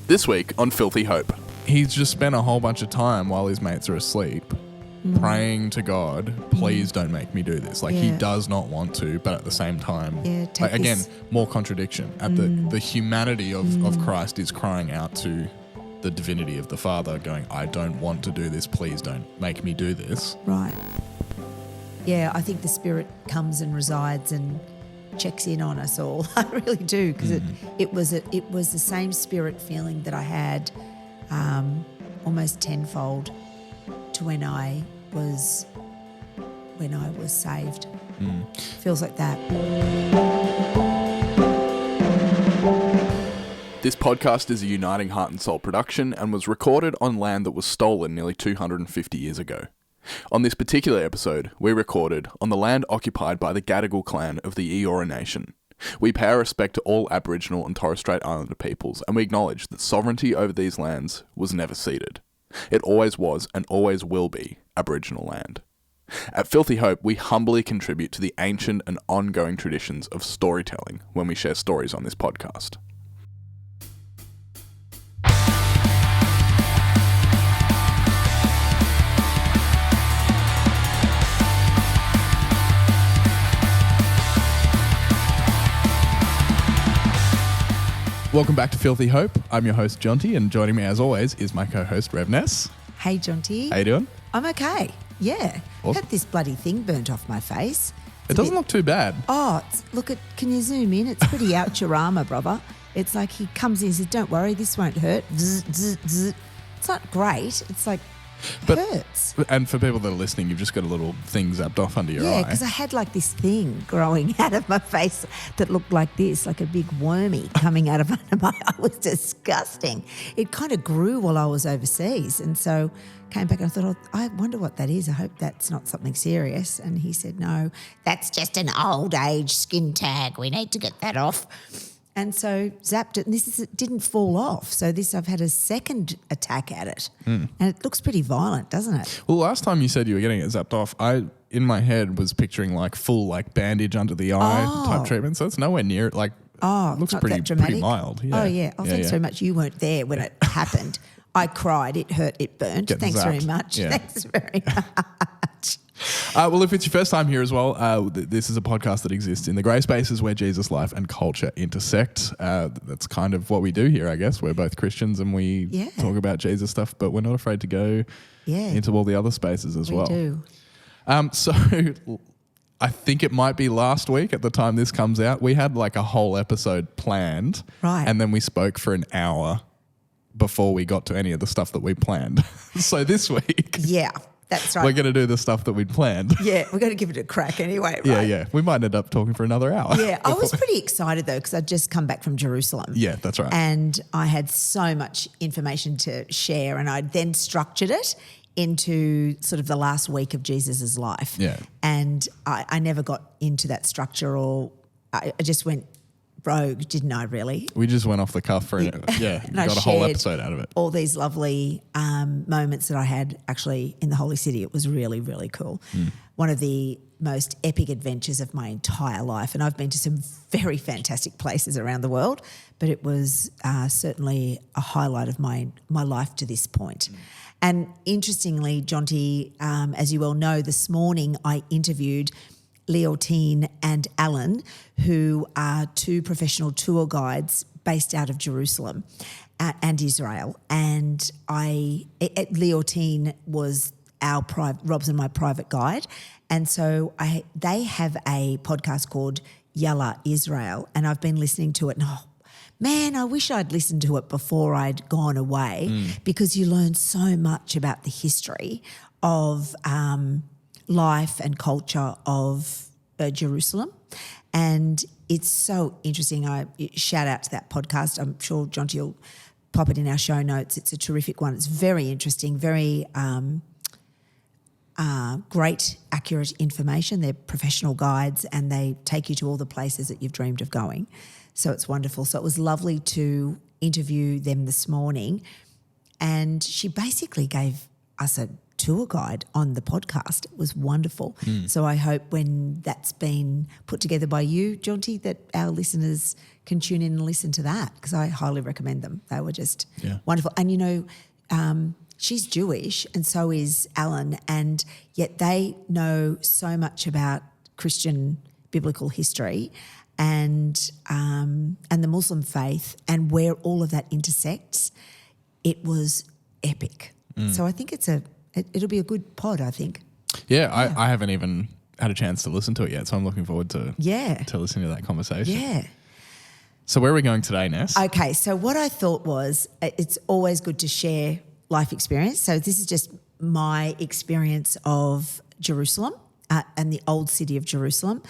This week on Filthy Hope. He's just spent a whole bunch of time while his mates are asleep praying to God, please don't make me do this. Like he does not want to, but at the same time, like, again, more contradiction. At the humanity of Christ is crying out to the divinity of the Father going, I don't want to do this, please don't make me do this. Right. Yeah, I think the Spirit comes and resides and checks in on us all. I really do, because it was the same Spirit feeling that I had almost tenfold to when I was saved. Feels like that. This podcast is a Uniting Heart and Soul production and was recorded on land that was stolen nearly 250 years ago. On this particular episode, we recorded on the land occupied by the Gadigal clan of the Eora Nation. We pay our respect to all Aboriginal and Torres Strait Islander peoples, and we acknowledge that sovereignty over these lands was never ceded. It always was and always will be Aboriginal land. At Filthy Hope, we humbly contribute to the ancient and ongoing traditions of storytelling when we share stories on this podcast. Welcome back to Filthy Hope. I'm your host, Jonty, and joining me as always is my co-host, Rev Ness. Hey, Jonty. How you doing? I'm okay. Yeah. Awesome. Had this bloody thing burnt off my face. It doesn't look too bad. Oh, can you zoom in? It's pretty out your armour, brother. It's like he comes in and says, don't worry, this won't hurt. Zzz, zzz, zzz. It's not great. It's like, hurts. And for people that are listening, you've just got a little thing zapped off under your eye. Yeah, because I had like this thing growing out of my face that looked like this, like a big wormy coming out of under my eye. It was disgusting. It kind of grew while I was overseas. And so came back and I thought, oh, I wonder what that is. I hope that's not something serious. And he said, no, that's just an old age skin tag. We need to get that off. And so zapped it, and it didn't fall off. So I've had a second attack at it, and it looks pretty violent, doesn't it? Well, last time you said you were getting it zapped off, I, in my head, was picturing like full like bandage under the eye type treatment. So it's nowhere near it. Like, it looks pretty mild. Yeah. Oh, yeah. Oh, thanks very much. You weren't there when it happened. I cried. It hurt. It burnt. Thanks very much. Yeah. Thanks very much. Well, if it's your first time here as well, this is a podcast that exists in the grey spaces where Jesus' life and culture intersect. That's kind of what we do here, I guess. We're both Christians and we talk about Jesus stuff, but we're not afraid to go into all the other spaces as well. We do. So I think it might be last week at the time this comes out, we had like a whole episode planned. Right. And then we spoke for an hour before we got to any of the stuff that we planned. So this week... Yeah. That's right. We're going to do the stuff that we'd planned. Yeah, we're going to give it a crack anyway, right? Yeah. We might end up talking for another hour. Yeah, I was pretty excited though because I'd just come back from Jerusalem. Yeah, that's right. And I had so much information to share and I'd then structured it into sort of the last week of Jesus' life. Yeah. And I never got into that structure or I just went rogue, didn't I really? We just went off the cuff for got a whole episode out of it. All these lovely moments that I had actually in the Holy City. It was really, really cool. One of the most epic adventures of my entire life. And I've been to some very fantastic places around the world, but it was certainly a highlight of my life to this point. And interestingly, Jonty, as you well know, this morning I interviewed Leontine and Alan, who are two professional tour guides based out of Jerusalem and Israel. And Leontine was Rob's and my private guide. And so they have a podcast called Yalla Israel, and I've been listening to it. And man, I wish I'd listened to it before I'd gone away because you learn so much about the history of life and culture of Jerusalem. And it's so interesting. I shout out to that podcast. I'm sure Jonty will pop it in our show notes. It's a terrific one. It's very interesting, very great, accurate information. They're professional guides and they take you to all the places that you've dreamed of going. So it's wonderful. So it was lovely to interview them this morning. And she basically gave us a tour guide on the podcast. It was wonderful. So I hope when that's been put together by you, Jonty, that our listeners can tune in and listen to that, because I highly recommend them. They were just wonderful. And, you know, she's Jewish and so is Alan, and yet they know so much about Christian biblical history and the Muslim faith and where all of that intersects. It was epic. So I think it'll be a good pod, I think. Yeah, I haven't even had a chance to listen to it yet, so I'm looking forward to listening to that conversation. Yeah. So where are we going today, Ness? Okay, so what I thought was it's always good to share life experience. So this is just my experience of Jerusalem and the old city of Jerusalem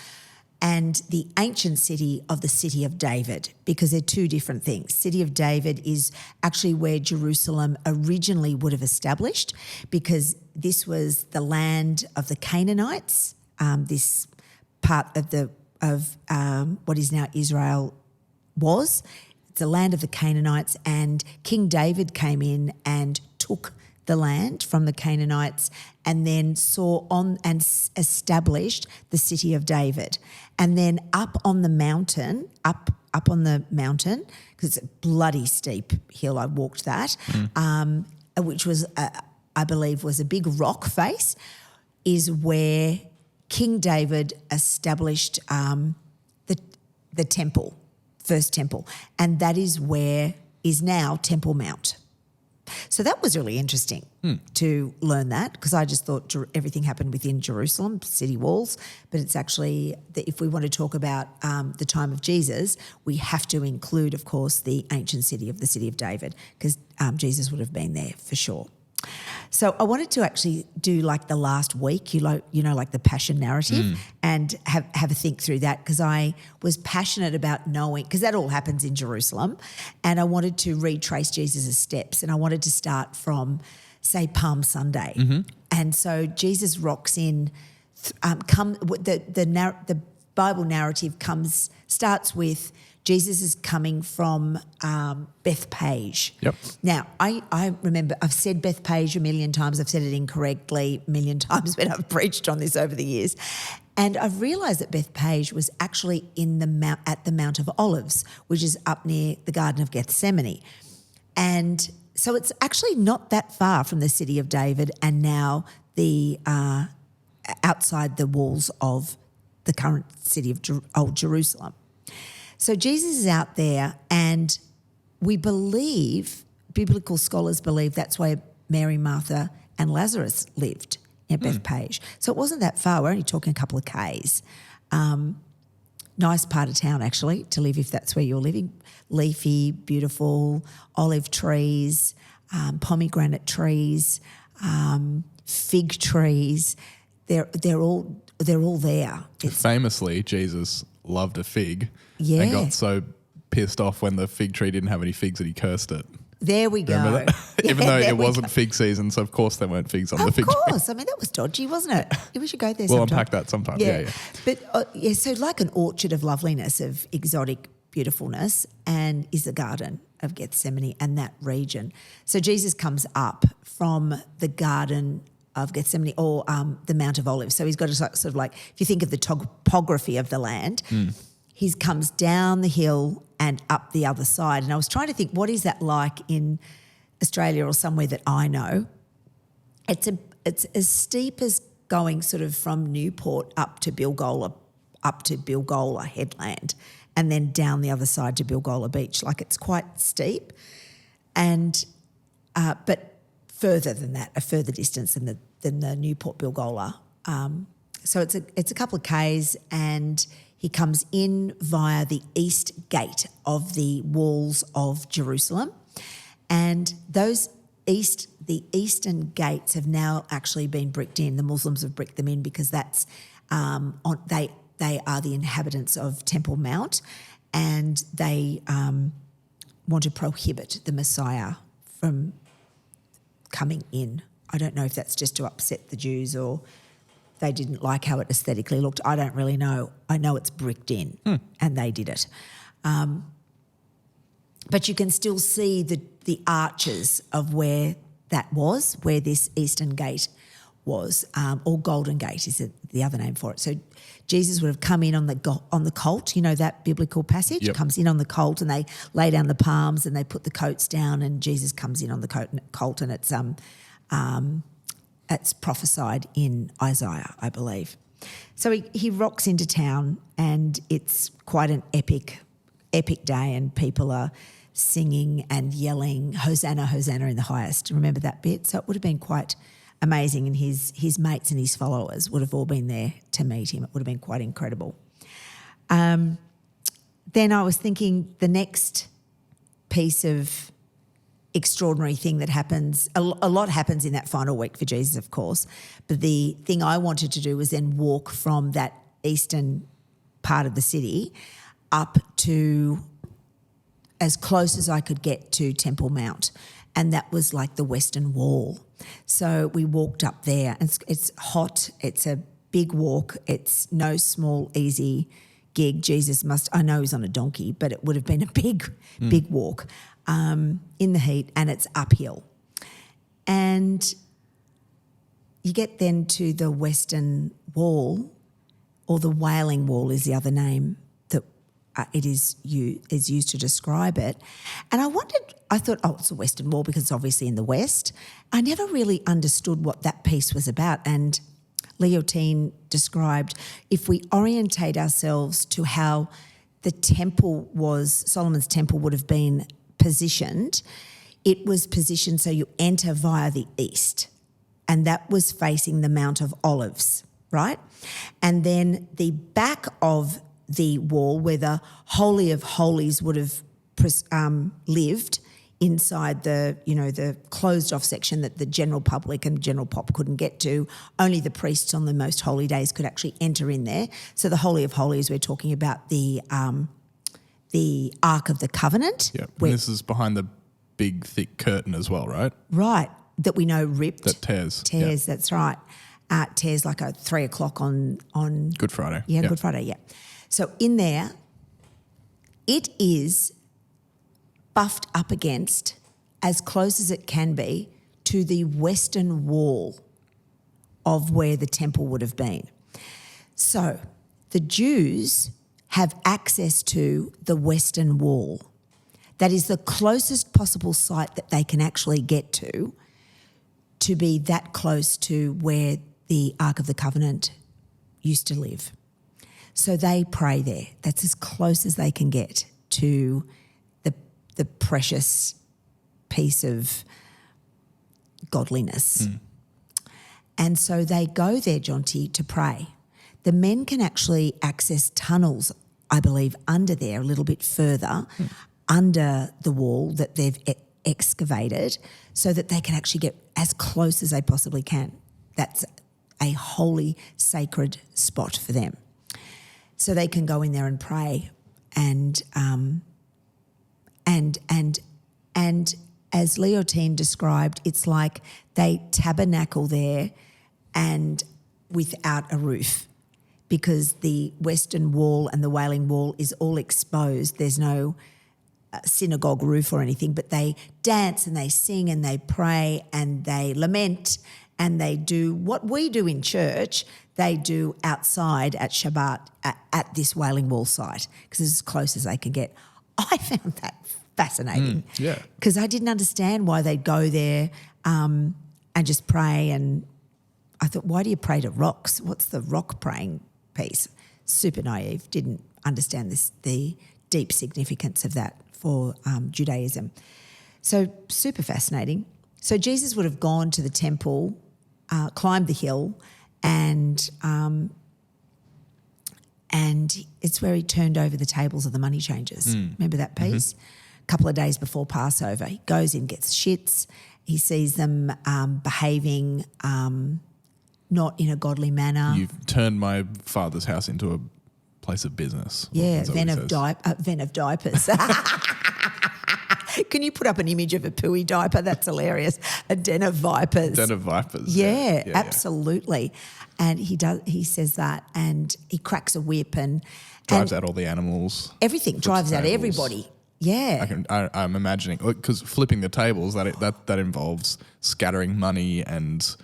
and the ancient city of the city of David, because they're two different things. City of David is actually where Jerusalem originally would have established, because this was the land of the Canaanites, this part of what is now Israel was. It's the land of the Canaanites, and King David came in and took the land from the Canaanites and then saw on and established the city of David. And then up on the mountain, because it's a bloody steep hill, I walked that, which was, I believe, was a big rock face, is where King David established the temple, first temple, and that is where is now Temple Mount. So that was really interesting to learn that, because I just thought everything happened within Jerusalem, city walls, but it's actually, if we want to talk about the time of Jesus, we have to include, of course, the ancient city of the city of David, because Jesus would have been there for sure. So I wanted to actually do like the last week, like the passion narrative, and have a think through that, because I was passionate about knowing, because that all happens in Jerusalem, and I wanted to retrace Jesus' steps, and I wanted to start from, say, Palm Sunday. And so Jesus rocks in, the Bible narrative starts with Jesus is coming from Bethpage. Yep. Now, I remember I've said Bethpage a million times. I've said it incorrectly a million times when I've preached on this over the years. And I've realised that Bethpage was actually at the Mount of Olives, which is up near the Garden of Gethsemane. And so it's actually not that far from the city of David and now the outside the walls of the current city of Old Jerusalem. So Jesus is out there, and we believe, biblical scholars believe, that's where Mary, Martha and Lazarus lived, in Bethpage. So it wasn't that far. We're only talking a couple of Ks. Nice part of town, actually, to live if that's where you're living. Leafy, beautiful, olive trees, pomegranate trees, fig trees. They're all there. Famously, Jesus loved a fig and got so pissed off when the fig tree didn't have any figs that he cursed it. There we go. Remember that? Even though it wasn't fig season, so of course there weren't figs on the fig tree. Of course. I mean, that was dodgy, wasn't it? We should go there We'll sometime. unpack that sometime. Yeah. But, so like an orchard of loveliness, of exotic beautifulness, and is the Garden of Gethsemane and that region. So Jesus comes up from the Garden of Gethsemane or the Mount of Olives. So he's got a sort of like, if you think of the topography of the land, he comes down the hill and up the other side. And I was trying to think, what is that like in Australia or somewhere that I know? It's as steep as going sort of from Newport up to Bilgola headland, and then down the other side to Bilgola Beach. Like, it's quite steep, and but further than that, a further distance than the Newport Bilgola. So it's a couple of Ks, and he comes in via the east gate of the walls of Jerusalem, and the eastern gates have now actually been bricked in. The Muslims have bricked them in because that's they are the inhabitants of Temple Mount, and they want to prohibit the Messiah from coming in. I don't know if that's just to upset the Jews or they didn't like how it aesthetically looked. I don't really know. I know it's bricked in and they did it. But you can still see the arches of where that was, where this eastern gate was, or Golden Gate is the other name for it. So Jesus would have come in on the colt, you know that biblical passage? Yep. Comes in on the colt and they lay down the palms and they put the coats down and Jesus comes in on the colt and it's prophesied in Isaiah, I believe. So he rocks into town and it's quite an epic day and people are singing and yelling, Hosanna, Hosanna in the highest. Remember that bit? So it would have been quite amazing and his mates and his followers would have all been there to meet him. It would have been quite incredible. Then I was thinking the next piece of extraordinary thing that happens, a lot happens in that final week for Jesus, of course, but the thing I wanted to do was then walk from that eastern part of the city up to as close as I could get to Temple Mount, and that was like the Western Wall. So we walked up there, and it's hot, it's a big walk, it's no small, easy gig. Jesus I know he's on a donkey, but it would have been a big walk in the heat, and it's uphill. And you get then to the Western Wall, or the Wailing Wall is the other name that is used to describe it. And I thought, it's the Western Wall because it's obviously in the West. I never really understood what that piece was about. And Leontine described, if we orientate ourselves to how the temple Solomon's temple would have been positioned, it was positioned so you enter via the east. And that was facing the Mount of Olives, right? And then the back of the wall where the Holy of Holies would have lived inside the closed off section that the general public and general pop couldn't get to. Only the priests on the most holy days could actually enter in there. So the Holy of Holies, we're talking about the Ark of the Covenant. Yeah, and this is behind the big thick curtain as well, right? Right, that we know ripped. That tears. Tears, that's right. Tears like at 3 o'clock on Good Friday. Yeah, Good Friday, yeah. So in there, it is buffed up against, as close as it can be, to the Western Wall of where the temple would have been. So the Jews have access to the Western Wall. That is the closest possible site that they can actually get to be that close to where the Ark of the Covenant used to live. So they pray there. That's as close as they can get to the precious piece of godliness. And so they go there, Jonty, to pray. The men can actually access tunnels, I believe, under there a little bit further, under the wall that they've excavated, so that they can actually get as close as they possibly can. That's a holy, sacred spot for them. So they can go in there and pray, and as Leontine described, it's like they tabernacle there and without a roof, because the Western Wall and the Wailing Wall is all exposed. There's no synagogue roof or anything, but they dance and they sing and they pray and they lament and they do what we do in church, they do outside at Shabbat at this Wailing Wall site, because it's as close as they can get. I found that fascinating. Yeah. Because I didn't understand why they'd go there and just pray, and I thought, why do you pray to rocks? What's the rock praying piece? Super naive, didn't understand the deep significance of that for Judaism. So super fascinating. So Jesus would have gone to the temple, climbed the hill, and it's where he turned over the tables of the money changers. Remember that piece? A couple of days before Passover. He goes in, gets shits. He sees them behaving not in a godly manner. You've turned my father's house into a place of business. Yeah, ven of diapers. Can you put up an image of a pooey diaper? That's hilarious. A den of vipers. Den of vipers. Yeah, absolutely. And he says that, and he cracks a whip and drives out all the animals. Everything, drives out everybody. Yeah. I'm imagining, because flipping the tables, that involves scattering money and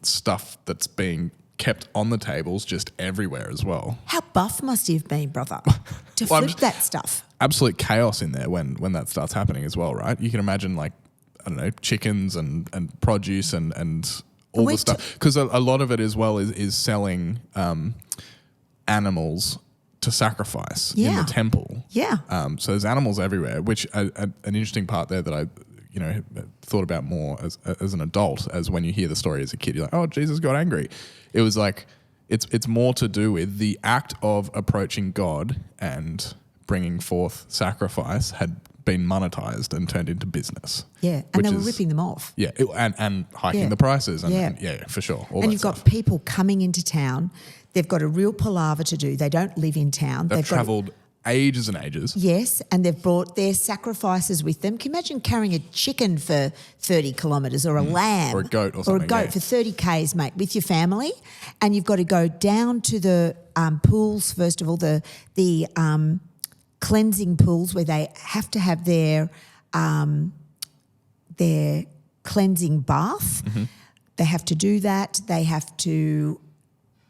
stuff that's being kept on the tables just everywhere as well. How buff must he have been, brother, to Well, flip that stuff? Absolute chaos in there when that starts happening as well, right? You can imagine, like, I don't know, chickens and produce and all the stuff. Because a lot of it as well is selling animals to sacrifice in the temple. Yeah. So there's animals everywhere, which an interesting part there that I thought about more as an adult, as when you hear the story as a kid, you're like, oh, Jesus got angry. It was like, it's more to do with the act of approaching God and bringing forth sacrifice had been monetized and turned into business. Yeah, and they were ripping them off. Yeah, and hiking the prices. And for sure. And you've got people coming into town. They've got a real palaver to do. They don't live in town. They've travelled ages and ages. Yes, and they've brought their sacrifices with them. Can you imagine carrying a chicken for 30 kilometres or a lamb? Or a goat or something. Or a goat for 30 Ks, mate, with your family. And you've got to go down to the pools, first of all, the cleansing pools where they have to have their cleansing bath. Mm-hmm. They have to do that. They have to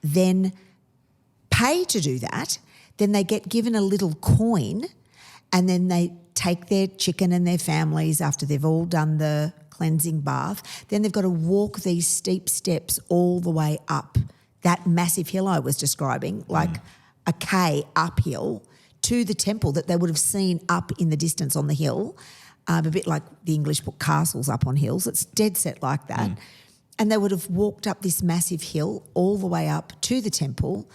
then pay to do that. Then they get given a little coin, and then they take their chicken and their families after they've all done the cleansing bath. Then they've got to walk these steep steps all the way up that massive hill I was describing, like a K uphill to the temple that they would have seen up in the distance on the hill, a bit like the English book Castles up on hills. It's dead set like that. And they would have walked up this massive hill all the way up to the temple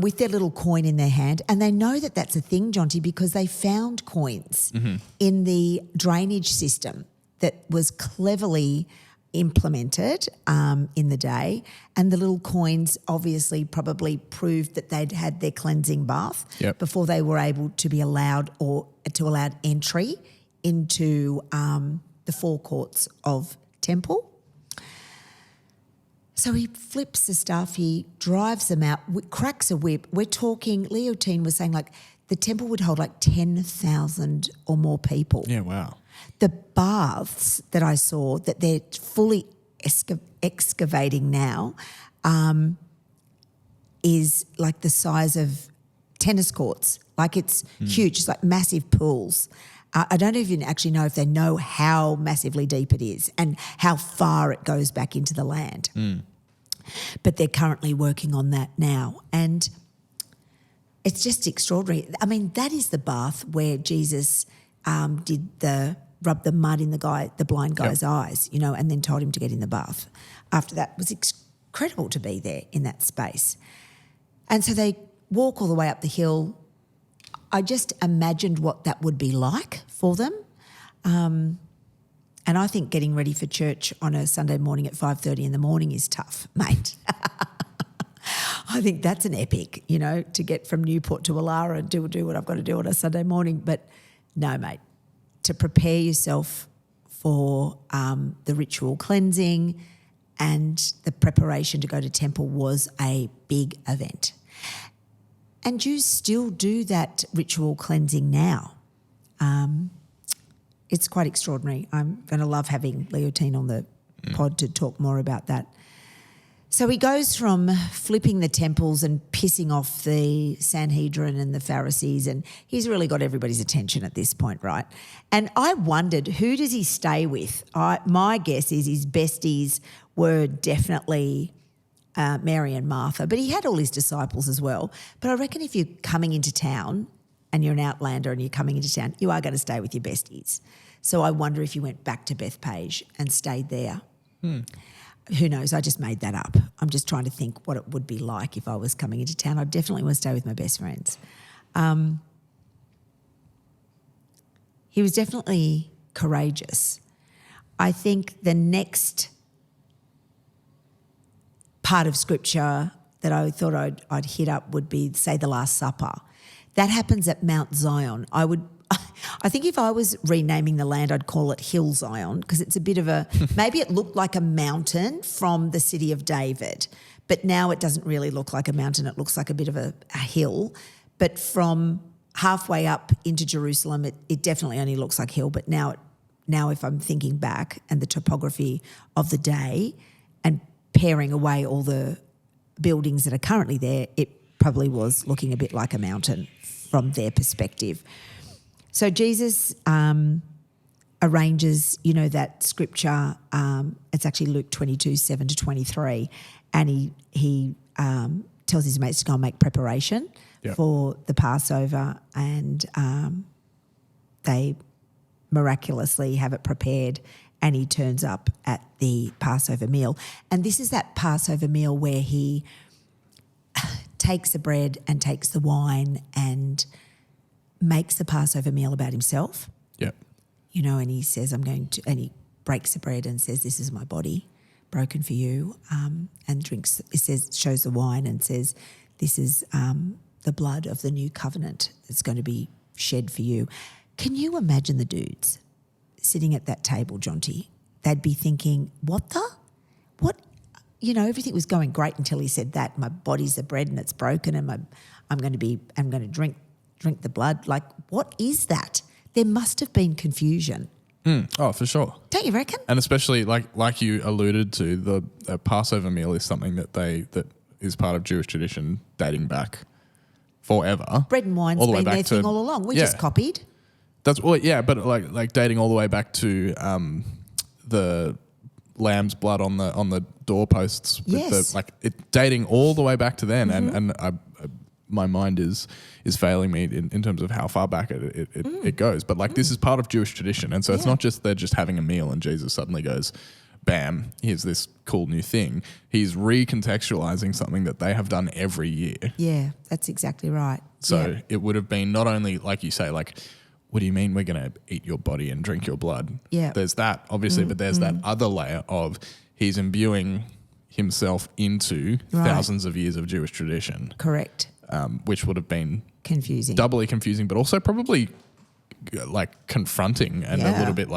with their little coin in their hand. And they know that that's a thing, Jonty, because they found coins in the drainage system that was cleverly implemented in the day. And the little coins obviously probably proved that they'd had their cleansing bath before they were able to be allowed entry into the forecourts of temple. So he flips the stuff, he drives them out, cracks a whip. We're talking, Leontine was saying, like, the temple would hold like 10,000 or more people. Yeah, wow. The baths that I saw that they're fully excavating now is like the size of tennis courts. Like, it's huge. It's like massive pools. I don't even actually know if they know how massively deep it is and how far it goes back into the land. But they're currently working on that now. And it's just extraordinary. I mean, that is the bath where Jesus rubbed the mud in the blind guy's eyes, and then told him to get in the bath. After that, it was incredible to be there in that space. And so they walk all the way up the hill. I just imagined what that would be like for them. And I think getting ready for church on a Sunday morning at 5:30 in the morning is tough, mate. I think that's an epic, to get from Newport to Woollahra and do what I've got to do on a Sunday morning. But no, mate, to prepare yourself for the ritual cleansing and the preparation to go to temple was a big event. And Jews still do that ritual cleansing now. It's quite extraordinary. I'm going to love having Leontine on the pod to talk more about that. So he goes from flipping the temples and pissing off the Sanhedrin and the Pharisees, and he's really got everybody's attention at this point, right? And I wondered, who does he stay with? My guess is his besties were definitely Mary and Martha, but he had all his disciples as well. But I reckon if you're coming into town and you're an outlander and you're coming into town, you are going to stay with your besties. So I wonder if you went back to Bethpage and stayed there. Who knows? I just made that up. I'm just trying to think what it would be like if I was coming into town. I definitely want to stay with my best friends. He was definitely courageous. I think the next part of scripture that I thought I'd hit up would be, say, the Last Supper. That happens at Mount Zion. I think if I was renaming the land, I'd call it Hill Zion, because it's a bit of maybe it looked like a mountain from the city of David, but now it doesn't really look like a mountain. It looks like a bit of a hill. But from halfway up into Jerusalem, it definitely only looks like hill. But now if I'm thinking back and the topography of the day and paring away all the buildings that are currently there, it probably was looking a bit like a mountain from their perspective. So Jesus arranges, that scripture, it's actually Luke 22:7-23, and he tells his mates to go and make preparation for the Passover, and they miraculously have it prepared, and he turns up at the Passover meal. And this is that Passover meal where he takes the bread and takes the wine and makes the Passover meal about himself. Yep. And he says, and he breaks the bread and says, this is my body broken for you, and drinks, shows the wine and says, this is the blood of the new covenant that's going to be shed for you. Can you imagine the dudes sitting at that table, Jonty? They'd be thinking, what? Everything was going great until he said that. My body's the bread and it's broken, and I'm going to drink the blood. Like, what is that? There must have been confusion. Oh, for sure. Don't you reckon? And especially like you alluded to, the Passover meal is something that is part of Jewish tradition dating back forever. Bread and wine's been their thing all along. We just copied. But like dating all the way back to the lamb's blood on the doorposts. Yes. Dating all the way back to then, and my mind is failing me in terms of how far back it goes. But this is part of Jewish tradition, and so it's not just they're just having a meal and Jesus suddenly goes, bam, here's this cool new thing. He's recontextualizing something that they have done every year. Yeah, that's exactly right. So it would have been not only, like you say, what do you mean we're going to eat your body and drink your blood? Yeah. There's that, obviously, but there's that other layer of he's imbuing himself into thousands of years of Jewish tradition. Correct. Which would have been confusing, doubly confusing, but also probably confronting and a little bit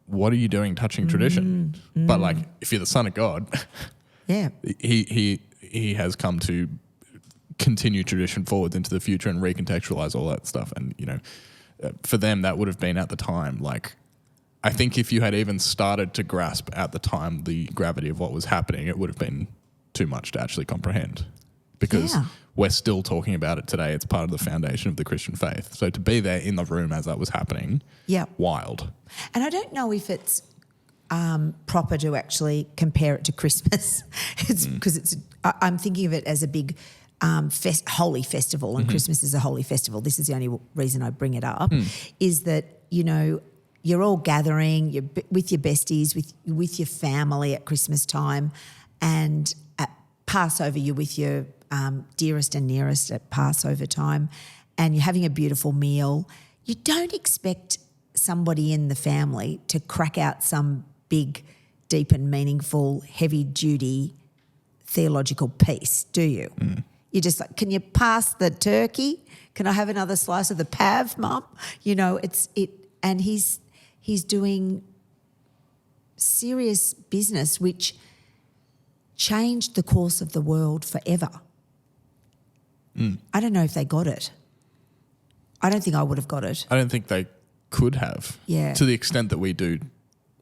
what are you doing touching tradition? But if you're the Son of God, he has come to continue tradition forwards into the future and recontextualize all that stuff. And for them, that would have been at the time I think if you had even started to grasp at the time the gravity of what was happening, it would have been too much to actually comprehend. Because we're still talking about it today. It's part of the foundation of the Christian faith. So to be there in the room as that was happening, wild. And I don't know if it's proper to actually compare it to Christmas. It's because I'm thinking of it as a big holy festival, and Christmas is a holy festival. This is the only reason I bring it up, is that, you're all gathering, you're with your besties, with your family at Christmas time, and at Passover you're with your dearest and nearest at Passover time, and you're having a beautiful meal. You don't expect somebody in the family to crack out some big, deep and meaningful, heavy-duty theological piece, do you? You're just like, can you pass the turkey? Can I have another slice of the pav, Mum? And he's doing serious business which changed the course of the world forever. I don't know if they got it. I don't think I would have got it. I don't think they could have. Yeah. To the extent that we do,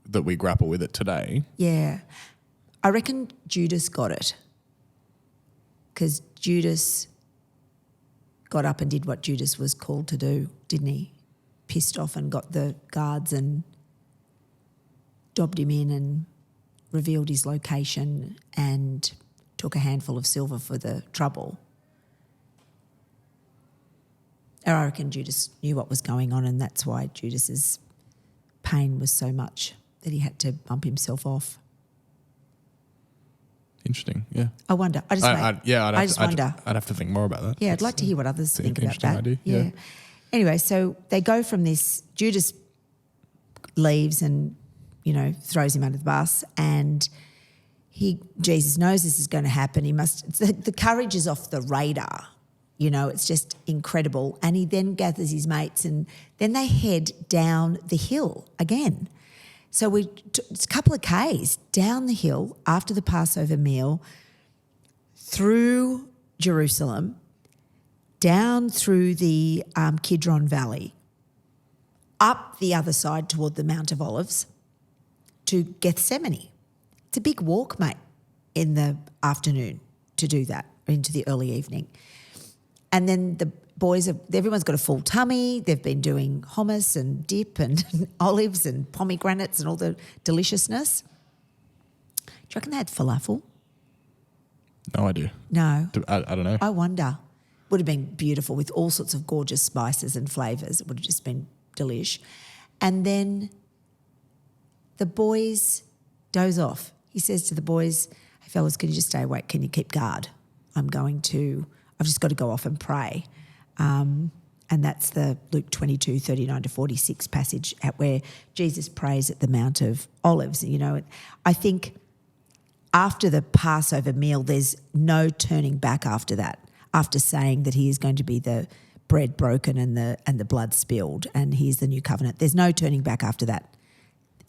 that we grapple with it today. Yeah. I reckon Judas got it, because Judas got up and did what Judas was called to do, didn't he? Pissed off and got the guards and dobbed him in and revealed his location and took a handful of silver for the trouble. I reckon Judas knew what was going on, and that's why Judas's pain was so much that he had to bump himself off. Interesting, yeah. I wonder. I just wonder. I'd have to think more about that. Yeah, I'd like to hear what others think about that. Idea. Yeah. Anyway, so they go from this. Judas leaves and, throws him under the bus, and Jesus knows this is going to happen. The courage is off the radar. It's just incredible. And he then gathers his mates, and then they head down the hill again. So it's a couple of Ks down the hill after the Passover meal, through Jerusalem, down through the Kidron Valley, up the other side toward the Mount of Olives to Gethsemane. It's a big walk, mate, in the afternoon to do that, into the early evening. And then the boys, everyone's got a full tummy. They've been doing hummus and dip and olives and pomegranates and all the deliciousness. Do you reckon they had falafel? No idea. No. I don't know. I wonder. Would have been beautiful with all sorts of gorgeous spices and flavours. It would have just been delish. And then the boys doze off. He says to the boys, hey, fellas, can you just stay awake? Can you keep guard? I've just got to go off and pray. And that's the Luke 22, 39 to 46 passage at where Jesus prays at the Mount of Olives. You know, I think after the Passover meal, there's no turning back after that, after saying that he is going to be the bread broken and the blood spilled and he's the new covenant. There's no turning back after that.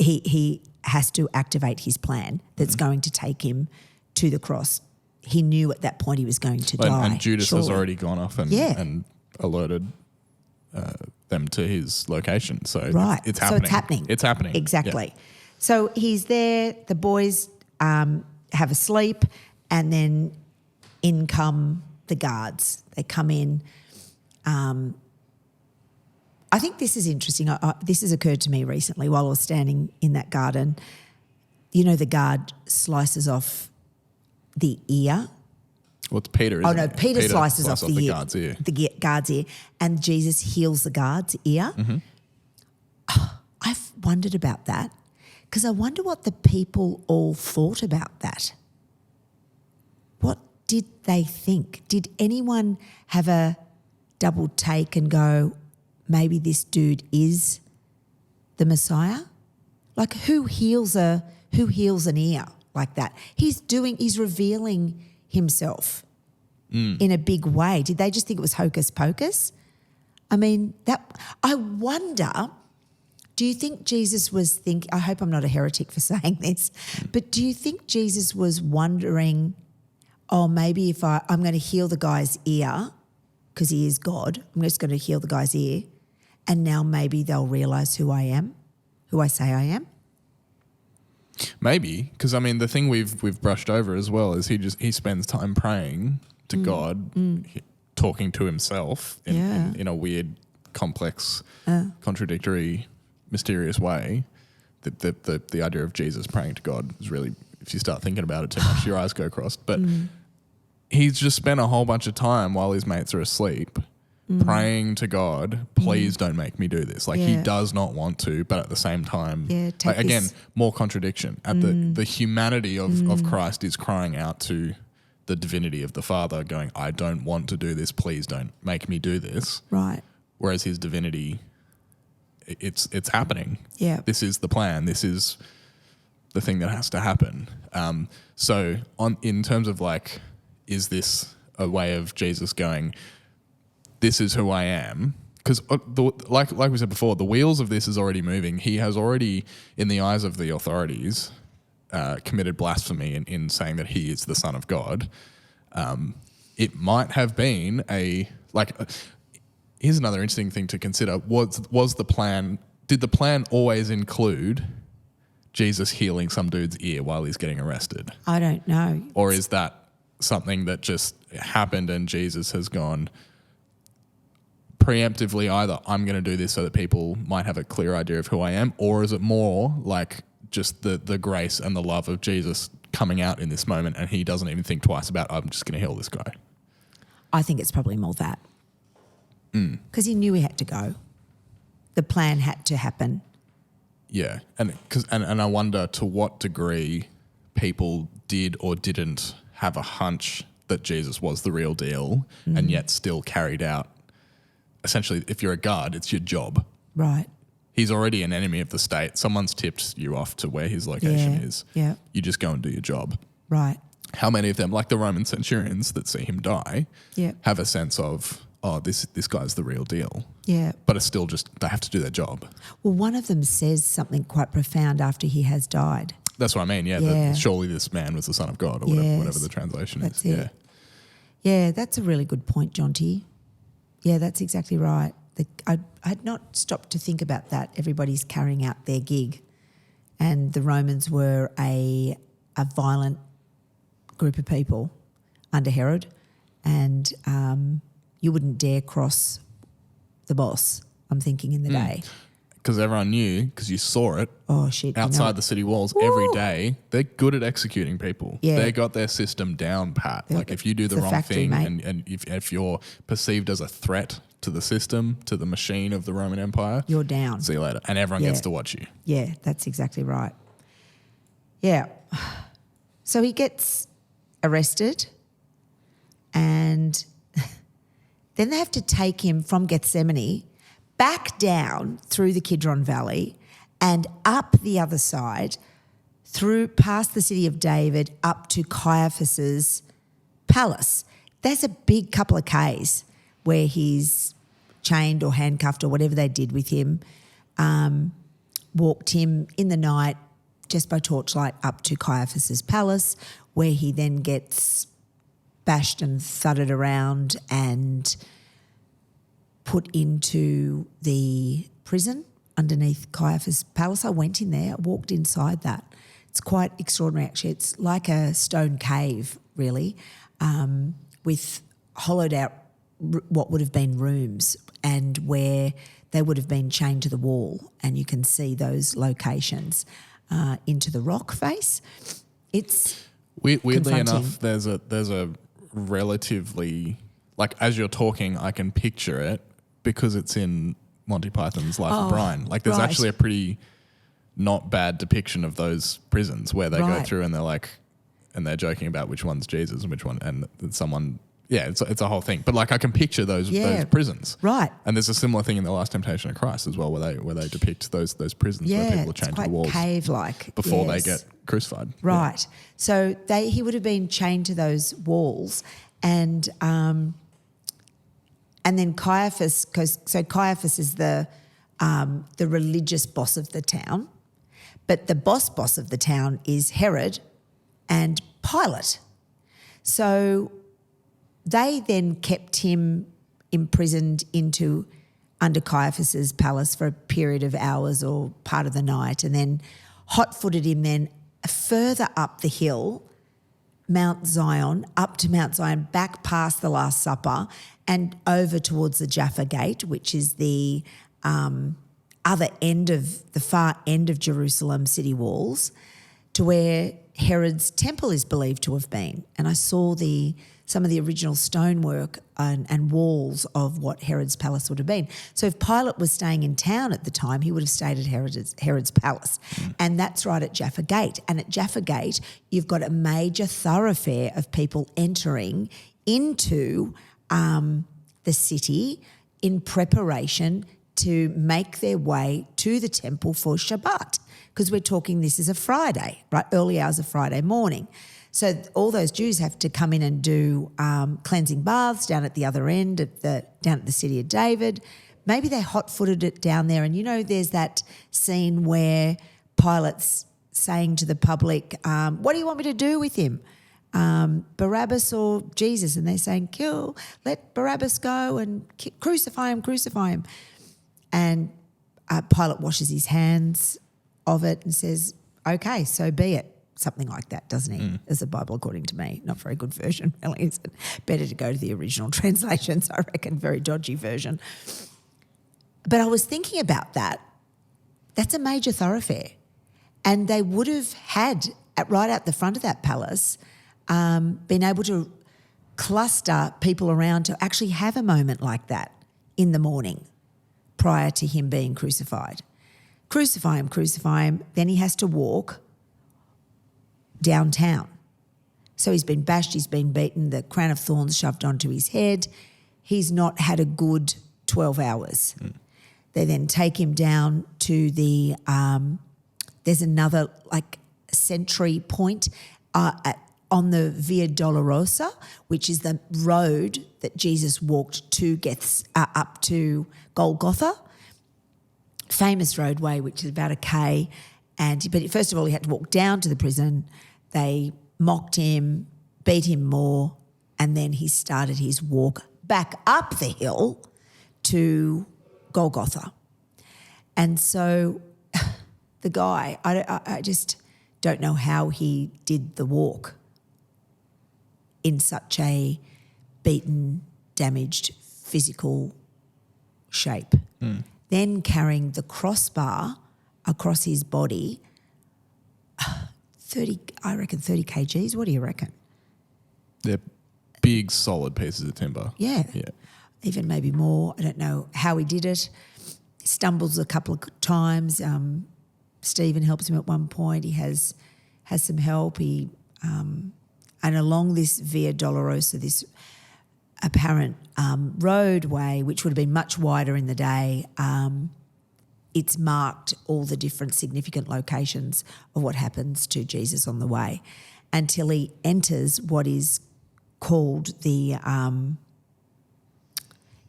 He has to activate his plan that's going to take him to the cross. He knew at that point he was going to die. And Judas surely. has already gone off and alerted them to his location. So right. it's happening. So it's happening. It's happening. Exactly. Yeah. So he's there, the boys have a sleep, and then in come the guards. They come in. I think this is interesting. This has occurred to me recently while I was standing in that garden. You know, the guard slices off the ear. Well, it's Peter, isn't it? Peter slices off the guard's ear. The guard's ear, and Jesus heals the guard's ear. Mm-hmm. I've wondered about that because I wonder what the people all thought about that. What did they think? Did anyone have a double take and go, maybe this dude is the Messiah? Like who heals an ear like that? He's revealing himself in a big way. Did they just think it was hocus pocus? I mean, I wonder, do you think Jesus was I hope I'm not a heretic for saying this, but do you think Jesus was wondering, oh, maybe if I'm going to heal the guy's ear because he is God, I'm just going to heal the guy's ear, and now maybe they'll realise who I am, who I say I am? Maybe, because I mean the thing we've brushed over as well is he spends time praying to God, talking to himself in a weird, complex, contradictory, mysterious way. The idea of Jesus praying to God is really, if you start thinking about it too much, your eyes go crossed. But he's just spent a whole bunch of time while his mates are asleep praying to God, please don't make me do this. Like he does not want to, but at the same time, again, more contradiction. At the humanity of Christ is crying out to the divinity of the Father going, I don't want to do this, please don't make me do this. Right. Whereas his divinity, it's happening. Yeah. This is the plan. This is the thing that has to happen. So in terms of like, is this a way of Jesus going, this is who I am? Because like we said before, the wheels of this is already moving. He has already, in the eyes of the authorities, committed blasphemy in saying that he is the Son of God. It might have been here's another interesting thing to consider. Was the plan, did the plan always include Jesus healing some dude's ear while he's getting arrested? I don't know. Or is that something that just happened and Jesus has gone preemptively, either I'm going to do this so that people might have a clear idea of who I am, or is it more like just the grace and the love of Jesus coming out in this moment and he doesn't even think twice about, I'm just going to heal this guy? I think it's probably more that. Because he knew he had to go. The plan had to happen. Yeah, and I wonder to what degree people did or didn't have a hunch that Jesus was the real deal and yet still carried out. Essentially, if you're a guard, it's your job. Right. He's already an enemy of the state. Someone's tipped you off to where his location is. Yeah. You just go and do your job. Right. How many of them, like the Roman centurions that see him die, have a sense of, oh, this guy's the real deal. Yeah. But it's still just, they have to do their job. Well, one of them says something quite profound after he has died. That's what I mean, that surely this man was the Son of God, or whatever the translation that's is. It. Yeah, that's a really good point, Jonty. Yeah, that's exactly right. I had not stopped to think about that. Everybody's carrying out their gig, and the Romans were a a violent group of people under Herod, and you wouldn't dare cross the boss, I'm thinking, in the day. Because everyone knew, because you saw it Oh, shit. outside the city walls every day. They're good at executing people. Yeah. They got their system down pat. Like if you do the It's a wrong factory, thing mate. and if you're perceived as a threat to the system, to the machine of the Roman Empire, You're down. see you later. And everyone Yeah. gets to watch you. Yeah, that's exactly right. Yeah. So he gets arrested, and then they have to take him from Gethsemane back down through the Kidron Valley and up the other side, through past the city of David, up to Caiaphas's palace. There's a big couple of Ks where he's chained or handcuffed or whatever they did with him, walked him in the night just by torchlight up to Caiaphas's palace, where he then gets bashed and thudded around and put into the prison underneath Caiaphas' palace. I went in there, I walked inside that. It's quite extraordinary, actually. It's like a stone cave, really, with hollowed out what would have been rooms, and where they would have been chained to the wall, and you can see those locations into the rock face. It's Weirdly confronting. enough, there's a relatively, like, as you're talking, I can picture it because it's in Monty Python's Life of Brian. Like, there's right. actually a pretty not bad depiction of those prisons where they go Right. through and they're like, and they're joking about which one's Jesus and which one, and someone, yeah, it's a whole thing. But like, I can picture those prisons. Right. And there's a similar thing in The Last Temptation of Christ as well, where they depict those prisons where people are it's chained to quite the walls cave-like. before yes. they get crucified. Right. So he would have been chained to those walls, and then Caiaphas, so Caiaphas is the religious boss of the town, but the boss of the town is Herod and Pilate. So they then kept him imprisoned under Caiaphas's palace for a period of hours or part of the night, and then hot-footed him then further up the hill, Mount Zion, up to Mount Zion, back past the Last Supper and over towards the Jaffa Gate, which is the other end of the far end of Jerusalem city walls, to where Herod's temple is believed to have been. And I saw some of the original stonework and walls of what Herod's palace would have been. So if Pilate was staying in town at the time, he would have stayed at Herod's palace. And that's right at Jaffa Gate. And at Jaffa Gate, you've got a major thoroughfare of people entering into the city in preparation to make their way to the temple for Shabbat, because we're talking this is a Friday, right? Early hours of Friday morning. So all those Jews have to come in and do cleansing baths down at the other end, down at the city of David. Maybe they hot-footed it down there. And, there's that scene where Pilate's saying to the public, what do you want me to do with him? Barabbas or Jesus? And they're saying, let Barabbas go and crucify him. And Pilate washes his hands of it and says, okay, so be it. Something like that, doesn't he? As the Bible, according to me. Not a very good version, really, is it? Better to go to the original translations, I reckon. Very dodgy version. But I was thinking about that. That's a major thoroughfare. And they would have had, right out the front of that palace, been able to cluster people around to actually have a moment like that in the morning prior to him being crucified. Crucify him. Then he has to walk downtown. So he's been bashed, he's been beaten, the crown of thorns shoved onto his head. He's not had a good 12 hours. They then take him down to there's another sentry point on the Via Dolorosa, which is the road that Jesus walked to up to Golgotha. Famous roadway, which is about a K. But first of all, he had to walk down to the prison. They mocked him, beat him more, and then he started his walk back up the hill to Golgotha. And so the guy, I just don't know how he did the walk in such a beaten, damaged physical shape. Then carrying the crossbar across his body, 30 kgs. What do you reckon? They're big, solid pieces of timber. Yeah. Yeah. Even maybe more. I don't know how he did it. Stumbles a couple of times. Stephen helps him at one point. He has some help. And along this Via Dolorosa, this apparent roadway, which would have been much wider in the day, it's marked all the different significant locations of what happens to Jesus on the way until he enters what is called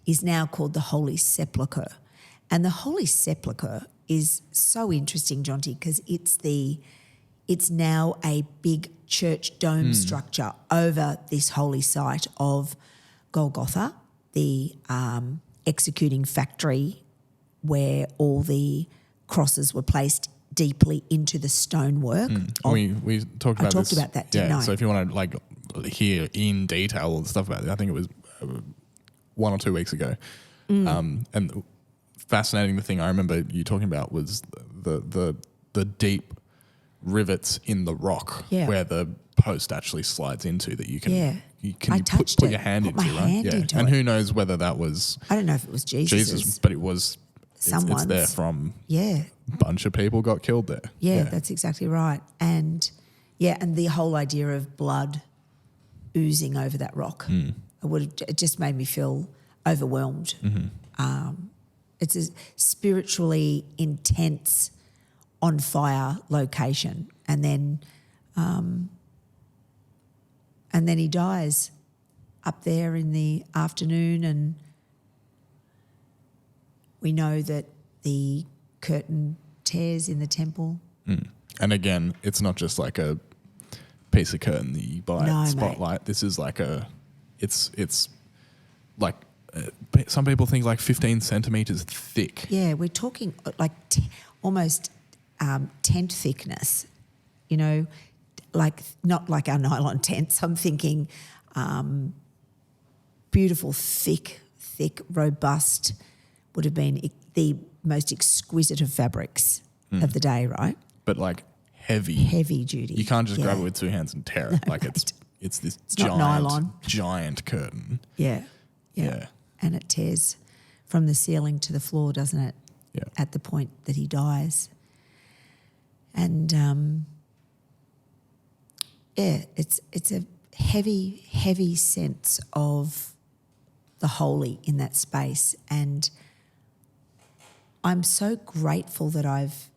is now called the Holy Sepulchre. And the Holy Sepulchre is so interesting, Jonty, because it's now a big church dome structure over this holy site of Golgotha, the executing factory where all the crosses were placed deeply into the stonework. We talked about this. I talked about that, didn't I? So if you want to hear in detail all the stuff about it, I think it was 1 or 2 weeks ago. And fascinating, the thing I remember you talking about was the deep rivets in the rock where the post actually slides into that you can put your hand into, right? And who knows whether that was, I don't know if it was Jesus, but it was someone's. It's there from a bunch of people got killed there. Yeah, that's exactly right. And and the whole idea of blood oozing over that rock, it just made me feel overwhelmed. It's a spiritually intense, on fire location, and then he dies up there in the afternoon, and we know that the curtain tears in the temple. And again, it's not just like a piece of curtain that you buy at Spotlight. Mate. This is like it's like some people think like 15 centimetres thick. Yeah, we're talking like almost tent thickness, like not like our nylon tents. I'm thinking beautiful, thick, robust, would have been the most exquisite of fabrics of the day, right? But like heavy duty. You can't just grab it with 2 hands and tear it. Like it's this giant curtain. Yeah. And it tears from the ceiling to the floor, doesn't it? Yeah. At the point that he dies. And it's a heavy sense of the holy in that space. And I'm so grateful that I've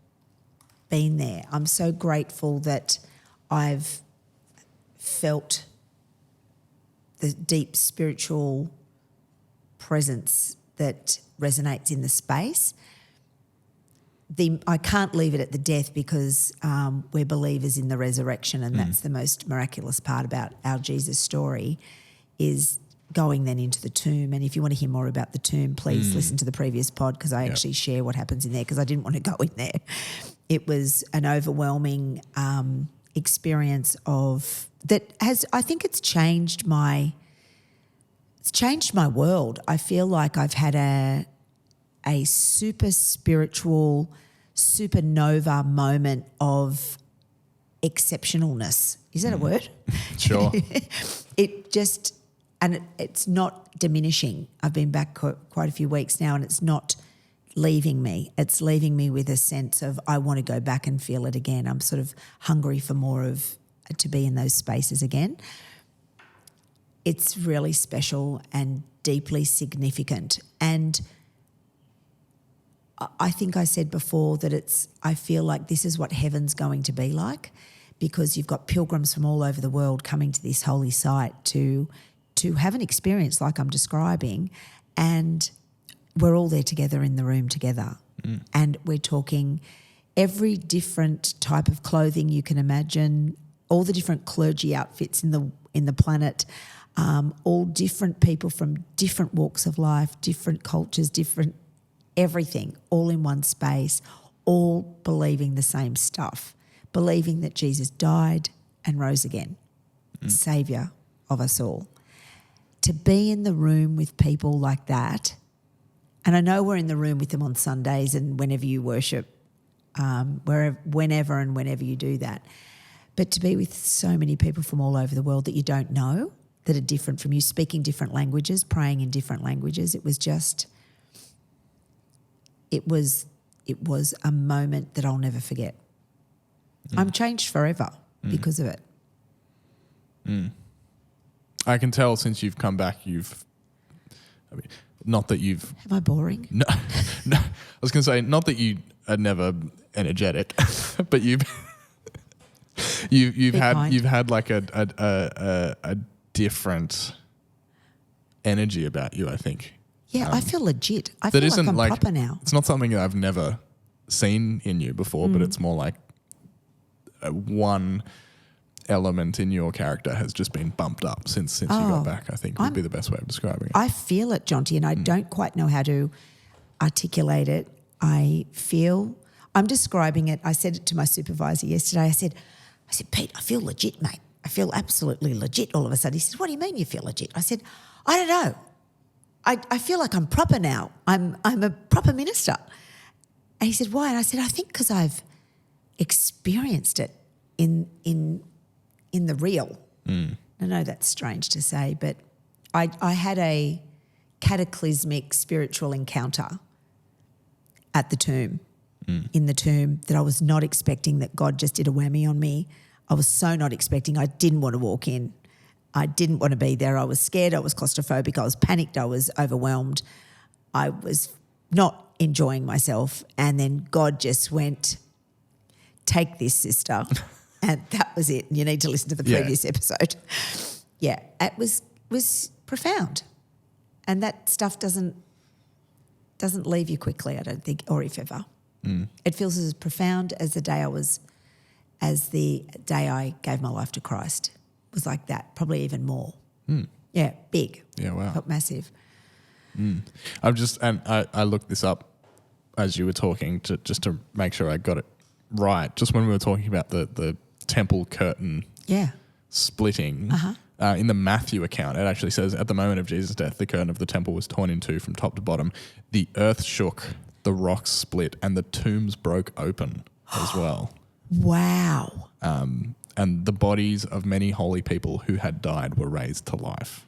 been there. I'm so grateful that I've felt the deep spiritual presence that resonates in the space. I can't leave it at the death because we're believers in the resurrection, and that's the most miraculous part about our Jesus story, is going then into the tomb. And if you want to hear more about the tomb, please listen to the previous pod, because I actually share what happens in there, because I didn't want to go in there. It was an overwhelming experience I think it's changed my world. I feel like I've had a super spiritual supernova moment of exceptionalness. Is that a word? Sure. It's not diminishing. I've been back quite a few weeks now, and it's not leaving me. It's leaving me with a sense of I want to go back and feel it again. I'm sort of hungry for more to be in those spaces again. It's really special and deeply significant. And I think I said before that I feel like this is what heaven's going to be like, because you've got pilgrims from all over the world coming to this holy site to have an experience like I'm describing, and we're all there together in the room together. And we're talking every different type of clothing you can imagine, all the different clergy outfits in the planet, all different people from different walks of life, different cultures, different everything, all in one space, all believing the same stuff, believing that Jesus died and rose again, Saviour of us all. To be in the room with people like that, and I know we're in the room with them on Sundays and whenever you worship, whenever you do that, but to be with so many people from all over the world that you don't know, that are different from you, speaking different languages, praying in different languages, it was a moment that I'll never forget. I'm changed forever because of it. I can tell since you've come back, not that you've... Am I boring? No. I was going to say, not that you are never energetic, but you've had like a different energy about you, I think. Yeah, I feel legit. I feel like I'm proper now. It's not something that I've never seen in you before, but it's more like one element in your character has just been bumped up since you got back, I think would be the best way of describing it. I feel it, Jonty, and I don't quite know how to articulate it. I'm describing it. I said it to my supervisor yesterday. I said, Pete, I feel legit, mate. I feel absolutely legit all of a sudden. He said, what do you mean you feel legit? I said, I don't know. I feel like I'm proper now. I'm a proper minister. And he said, why? And I said, I think because I've experienced it in the real. I know that's strange to say, but I had a cataclysmic spiritual encounter at the tomb, in the tomb, that I was not expecting, that God just did a whammy on me. I was so not expecting. I didn't want to walk in. I didn't want to be there. I was scared. I was claustrophobic. I was panicked. I was overwhelmed. I was not enjoying myself. And then God just went, take this, sister. And that was it. You need to listen to the previous episode. Yeah, it was profound. And that stuff doesn't leave you quickly, I don't think, or if ever. It feels as profound as the day I gave my life to Christ. It was like that, probably even more. Yeah, big. Yeah, wow. Felt massive. I looked this up as you were talking just to make sure I got it right. Just when we were talking about the temple curtain splitting, in the Matthew account, it actually says, at the moment of Jesus' death, the curtain of the temple was torn in two from top to bottom. The earth shook, the rocks split, and the tombs broke open as well. Wow. And the bodies of many holy people who had died were raised to life.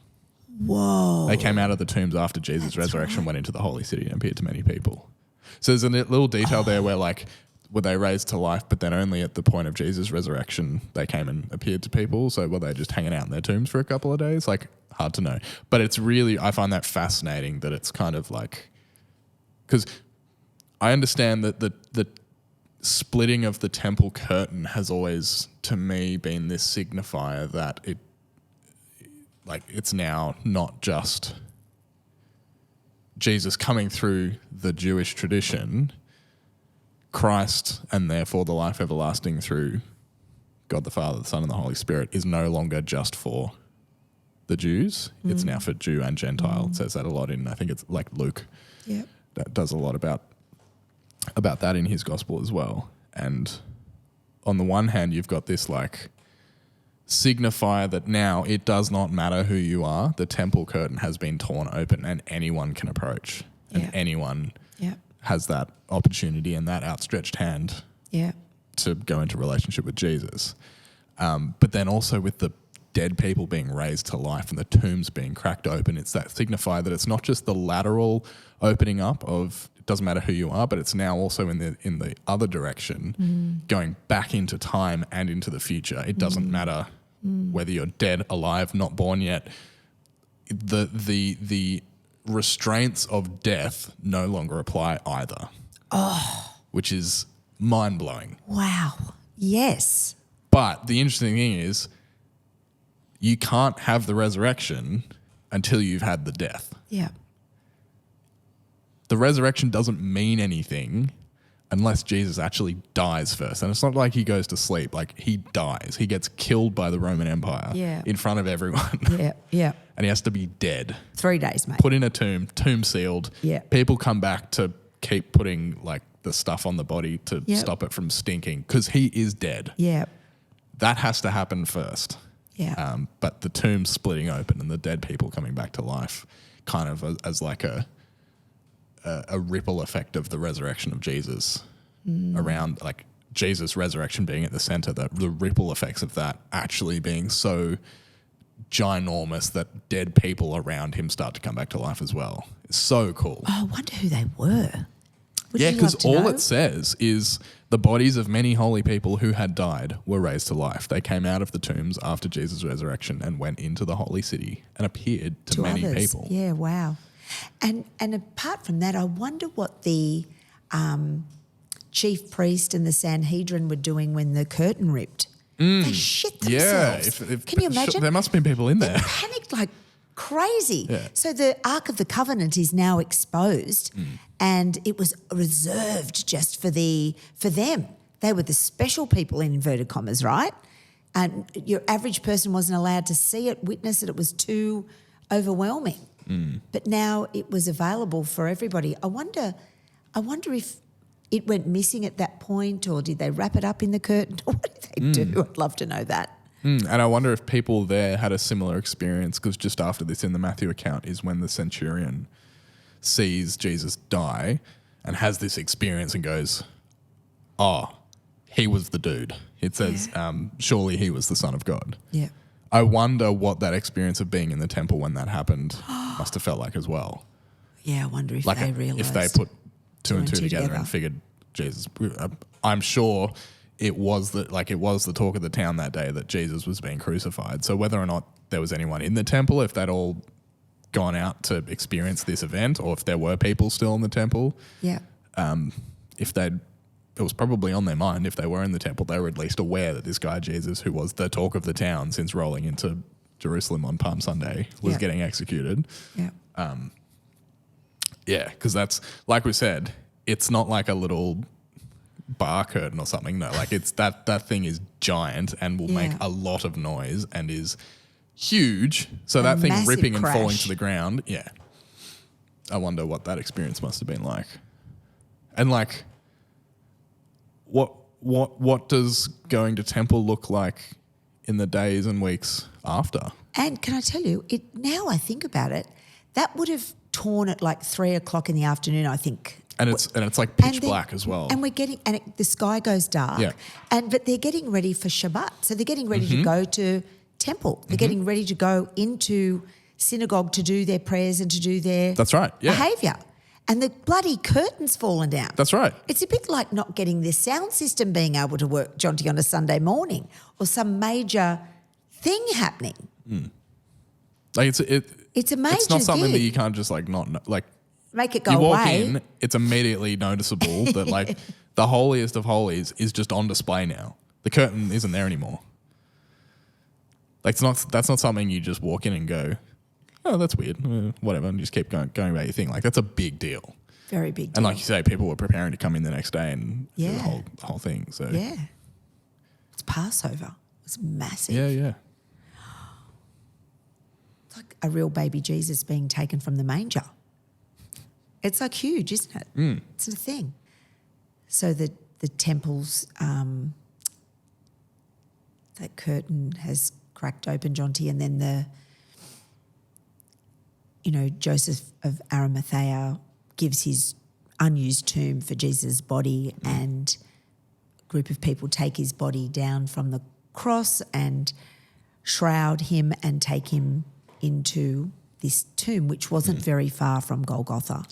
Whoa. They came out of the tombs after Jesus' resurrection, went into the holy city and appeared to many people. So there's a little detail there where were they raised to life, but then only at the point of Jesus' resurrection they came and appeared to people? So were they just hanging out in their tombs for a couple of days? Hard to know. But it's really, I find that fascinating that it's kind of like, because I understand that the splitting of the temple curtain has always, to me, been this signifier that it's now not just Jesus coming through the Jewish tradition, Christ, and therefore the life everlasting through God the Father, the Son, and the Holy Spirit is no longer just for the Jews. It's now for Jew and Gentile. It says that a lot in, I think it's like Luke. Yep. That does a lot about that in his gospel as well. And on the one hand, you've got this signifier that now it does not matter who you are. The temple curtain has been torn open and anyone can approach and anyone has that opportunity and that outstretched hand to go into relationship with Jesus. But then also with the dead people being raised to life and the tombs being cracked open, it's that signifier that it's not just the lateral opening up of it doesn't matter who you are, but it's now also in the other direction, going back into time and into the future. It doesn't matter whether you're dead, alive, not born yet. The restraints of death no longer apply either. Which is mind-blowing. Wow. Yes. But the interesting thing is you can't have the resurrection until you've had the death. Yeah. The resurrection doesn't mean anything unless Jesus actually dies first. And it's not like he goes to sleep. He dies. He gets killed by the Roman Empire in front of everyone. Yeah, yeah. And he has to be dead. 3 days, mate. Put in a tomb sealed. Yeah. People come back to keep putting the stuff on the body to Yep. stop it from stinking, because he is dead. Yeah. That has to happen first. Yeah. But the tomb splitting open and the dead people coming back to life, kind of as like a ripple effect of the resurrection of Jesus around, like Jesus' resurrection being at the center, the ripple effects of that actually being so ginormous that dead people around him start to come back to life as well. It's so cool. Oh, I wonder who they were. Would Yeah, you because love to all know? it says is the bodies of many holy people who had died were raised to life. They came out of the tombs after Jesus' resurrection and went into the holy city and appeared to many others. people. Yeah, wow. And apart from that, I wonder what the chief priest and the Sanhedrin were doing when the curtain ripped. They shit themselves. Yeah, Can you imagine? There must have been people in there. They panicked like crazy. Yeah. So the Ark of the Covenant is now exposed, and it was reserved just for them. They were the special people in inverted commas, right? And your average person wasn't allowed to see it, witness it. It was too overwhelming. But now it was available for everybody. I wonder if it went missing at that point, or did they wrap it up in the curtain? Or what did they do? I'd love to know that. And I wonder if people there had a similar experience, because just after this in the Matthew account is when the centurion sees Jesus die and has this experience and goes, oh, he was the dude. It says, surely he was the Son of God. Yeah. I wonder what that experience of being in the temple when that happened must have felt like as well. Yeah, I wonder if Like they realised. if they put two and two together and figured, Jesus, I'm sure it was the talk of the town that day that Jesus was being crucified. So whether or not there was anyone in the temple, if they'd all gone out to experience this event, or if there were people still in the temple, Yeah. it was probably on their mind. If they were in the temple, they were at least aware that this guy Jesus, who was the talk of the town since rolling into Jerusalem on Palm Sunday, was getting executed. Yeah. Yeah, because that's, like we said, it's not like a little bar curtain or something. No, like it's that thing is giant and will make a lot of noise and is huge. So that thing massive ripping and falling crash. to the ground, yeah. I wonder what that experience must have been like. And like, what does going to temple look like in the days and weeks after? And can I tell you, now I think about it, that would have torn at like 3 o'clock in the afternoon, I think. And it's like pitch then- black as well. And the sky goes dark. Yeah. But they're getting ready for Shabbat. So they're getting ready to go to temple. They're getting ready to go into synagogue to do their prayers and to do their That's right. Yeah. behaviour. And the bloody curtain's fallen down. That's right. It's a bit like not getting this sound system being able to work, Jonty, on a Sunday morning, or some major thing happening. Like It's a major It's not something gig. that you can't just like not know. Like Make it go you walk away. in, it's immediately noticeable that like the holiest of holies is just on display now. The curtain isn't there anymore. Like that's not something you just walk in and go, oh, that's weird, whatever, and just keep going about your thing. Like that's a big deal. Very big deal. And like you say, people were preparing to come in the next day and do Yeah. the whole thing. So Yeah. It's Passover. It's massive. yeah. It's like a real baby Jesus being taken from the manger. It's like huge, isn't it? It's a thing. So the temple's that curtain has cracked open, Jonty, and then Joseph of Arimathea gives his unused tomb for Jesus' body, and a group of people take his body down from the cross and shroud him and take him into this tomb, which wasn't very far from Golgotha.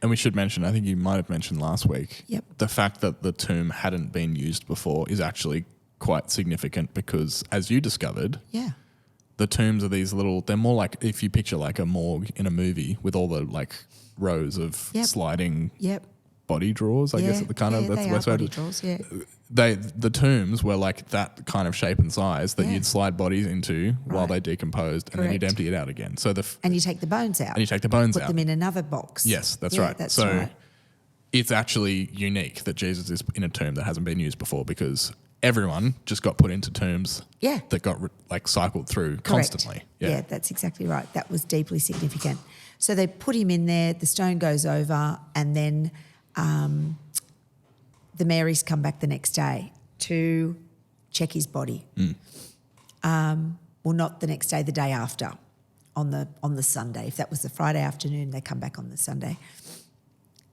And we should mention, I think you might have mentioned last week, Yep. the fact that the tomb hadn't been used before is actually quite significant because, as you discovered, Yeah. the tombs are these little, they're more like, if you picture like a morgue in a movie with all the like rows of Yep. sliding Yep. body drawers, I guess, at the kind of, that's they the are best way body to, drawers, yeah. the tombs were like that kind of shape and size that Yeah. you'd slide bodies into while Right. they decomposed, and then you'd Correct. empty it out again. So And you take the bones out. and you take the bones put out. them in another box. Yes, that's Yeah, right. That's so right. it's actually unique that Jesus is in a tomb that hasn't been used before because everyone just got put into tombs Yeah. that got like cycled through Correct. constantly. Yeah, that's exactly right. That was deeply significant. So they put him in there, the stone goes over, and then the Marys come back the next day to check his body. Well, not the next day, the day after, on the Sunday. If that was the Friday afternoon, they come back on the Sunday.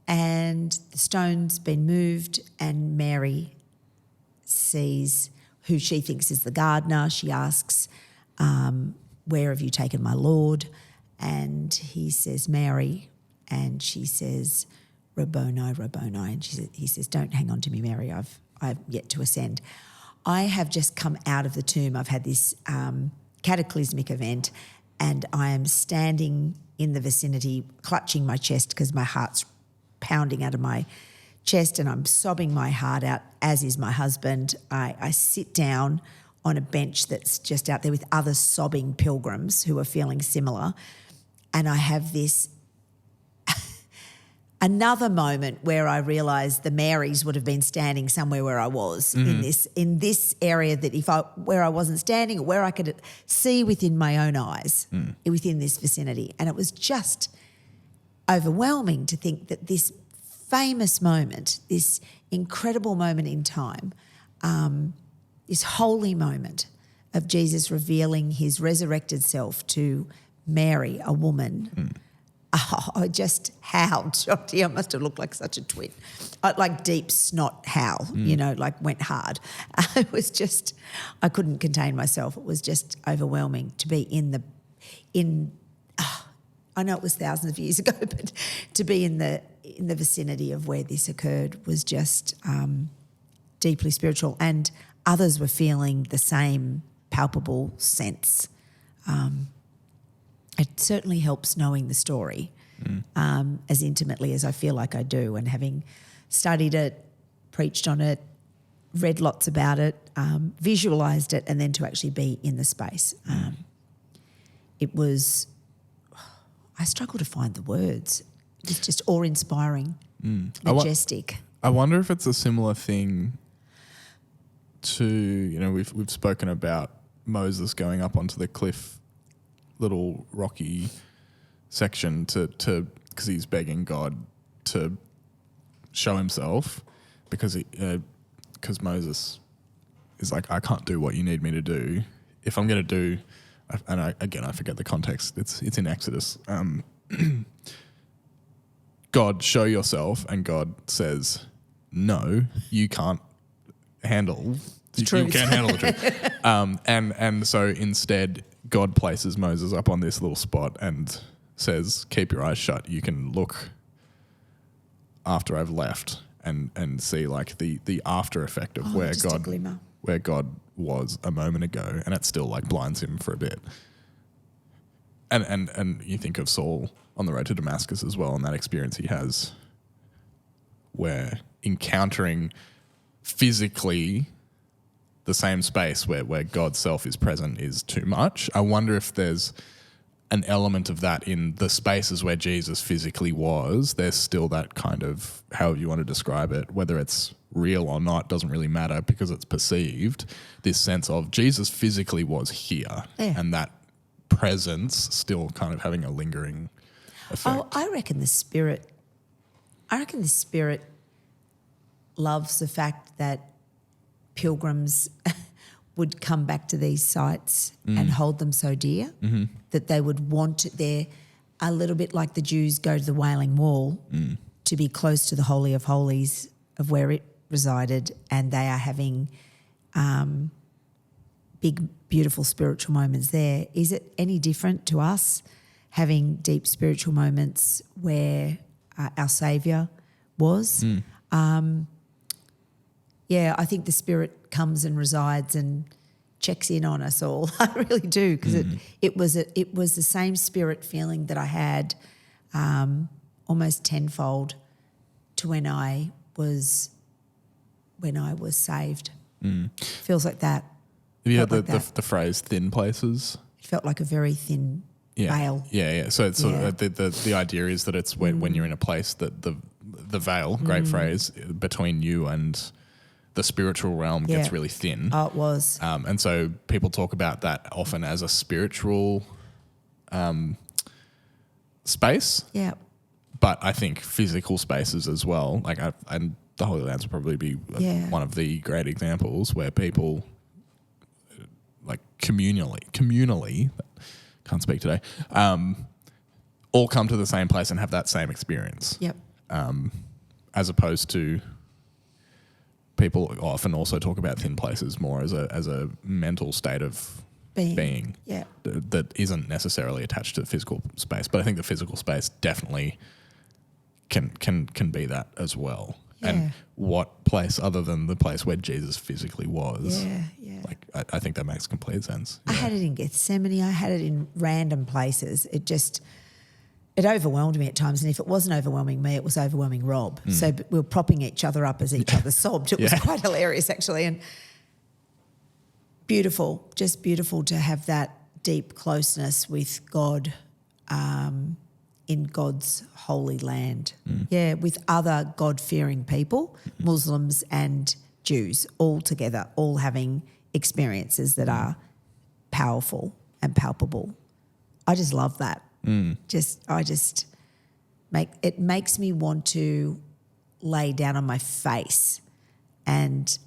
And the stone's been moved, and Mary sees who she thinks is the gardener. She asks, where have you taken my Lord? And he says, Mary. And she says, Rabboni, Rabboni. And he says, don't hang on to me, Mary. I've yet to ascend. I have just come out of the tomb. I've had this cataclysmic event, and I am standing in the vicinity, clutching my chest because my heart's pounding out of my chest, and I'm sobbing my heart out, as is my husband. I sit down on a bench that's just out there with other sobbing pilgrims who are feeling similar, and I have this another moment where I realised the Marys would have been standing somewhere where I was in this area that where I wasn't standing, or where I could see within my own eyes within this vicinity. And it was just overwhelming to think that this famous moment, this incredible moment in time, this holy moment of Jesus revealing his resurrected self to Mary, a woman. Oh, I just howled, Jonty. I must have looked like such a twit. Like deep snot howl, like went hard. It was just, I couldn't contain myself. It was just overwhelming to be I know it was thousands of years ago, but to be in the vicinity of where this occurred was just deeply spiritual, and others were feeling the same palpable sense. It certainly helps knowing the story as intimately as I feel like I do, and having studied it, preached on it, read lots about it, visualised it, and then to actually be in the space. It was, I struggle to find the words. It's just awe-inspiring, majestic. I wonder if it's a similar thing to, we've spoken about Moses going up onto the cliff, little rocky section to because he's begging God to show himself, because Moses is like, I can't do what you need me to do. If I'm going to do, and I forget the context. It's in Exodus. God, show yourself, and God says, no, you can't handle the truth. You can't handle the truth. And so instead, God places Moses up on this little spot and says, keep your eyes shut. You can look after I've left and see like the after effect of where God was a moment ago, and it still like blinds him for a bit. And you think of Saul on the road to Damascus as well, and that experience he has where encountering physically the same space where God's self is present is too much. I wonder if there's an element of that in the spaces where Jesus physically was. There's still that kind of, however you want to describe it, whether it's real or not doesn't really matter because it's perceived, this sense of Jesus physically was here, and that presence still kind of having a lingering effect. Oh, I reckon the Spirit loves the fact that pilgrims would come back to these sites and hold them so dear that they would want they're a little bit like the Jews go to the Wailing Wall to be close to the Holy of Holies of where it resided, and they are having big, beautiful spiritual moments there. Is it any different to us having deep spiritual moments where our Saviour was? Yeah, I think the Spirit comes and resides and checks in on us all. I really do, because it was the same Spirit feeling that I had almost tenfold to when I was saved. Feels like that. Yeah, the phrase "thin places." It felt like a very thin veil. Yeah. So it's sort of the idea is that it's when you're in a place that the veil, great phrase, between you and the spiritual realm gets really thin. Oh, it was. And so people talk about that often as a spiritual space. Yeah. But I think physical spaces as well. Like, and the Holy Lands would probably be Yeah. one of the great examples where people like communally, can't speak today, all come to the same place and have that same experience. Yep. As opposed to people often also talk about thin places more as a mental state of being Yeah. that isn't necessarily attached to the physical space. But I think the physical space definitely can be that as well. Yeah. And what place other than the place where Jesus physically was? Yeah, yeah. Like I think that makes complete sense. I had it in Gethsemane. I had it in random places. It overwhelmed me at times, and if it wasn't overwhelming me, it was overwhelming Rob. So we were propping each other up as each other sobbed. It was quite hilarious, actually, and beautiful, just beautiful to have that deep closeness with God in God's holy land. Yeah, with other God-fearing people, Muslims and Jews, all together, all having experiences that are powerful and palpable. I just love that. It makes me want to lay down on my face and